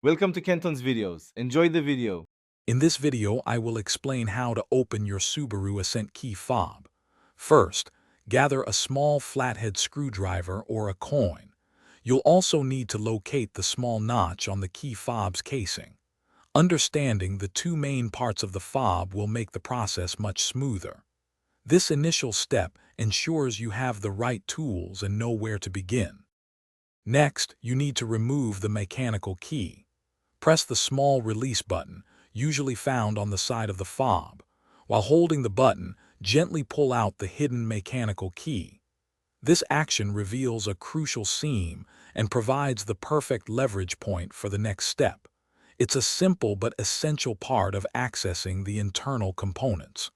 Welcome to Kenton's videos. Enjoy the video. In this video, I will explain how to open your Subaru Ascent key fob. First, gather a small flathead screwdriver or a coin. You'll also need to locate the small notch on the key fob's casing. Understanding the two main parts of the fob will make the process much smoother. This initial step ensures you have the right tools and know where to begin. Next, you need to remove the mechanical key. Press the small release button, usually found on the side of the fob. While holding the button, gently pull out the hidden mechanical key. This action reveals a crucial seam and provides the perfect leverage point for the next step. It's a simple but essential part of accessing the internal components.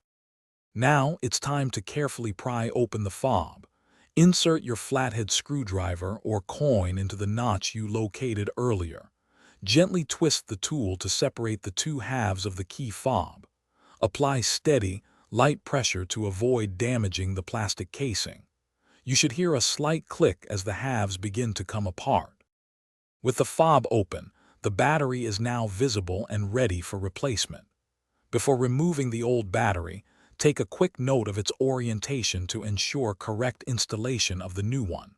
Now it's time to carefully pry open the fob. Insert your flathead screwdriver or coin into the notch you located earlier. Gently twist the tool to separate the two halves of the key fob. Apply steady, light pressure to avoid damaging the plastic casing. You should hear a slight click as the halves begin to come apart. With the fob open, the battery is now visible and ready for replacement. Before removing the old battery, take a quick note of its orientation to ensure correct installation of the new one.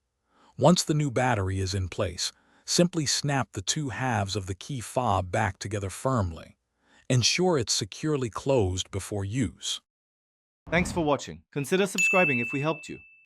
Once the new battery is in place, simply snap the two halves of the key fob back together firmly. Ensure it's securely closed before use. Thanks for watching. Consider subscribing if we helped you.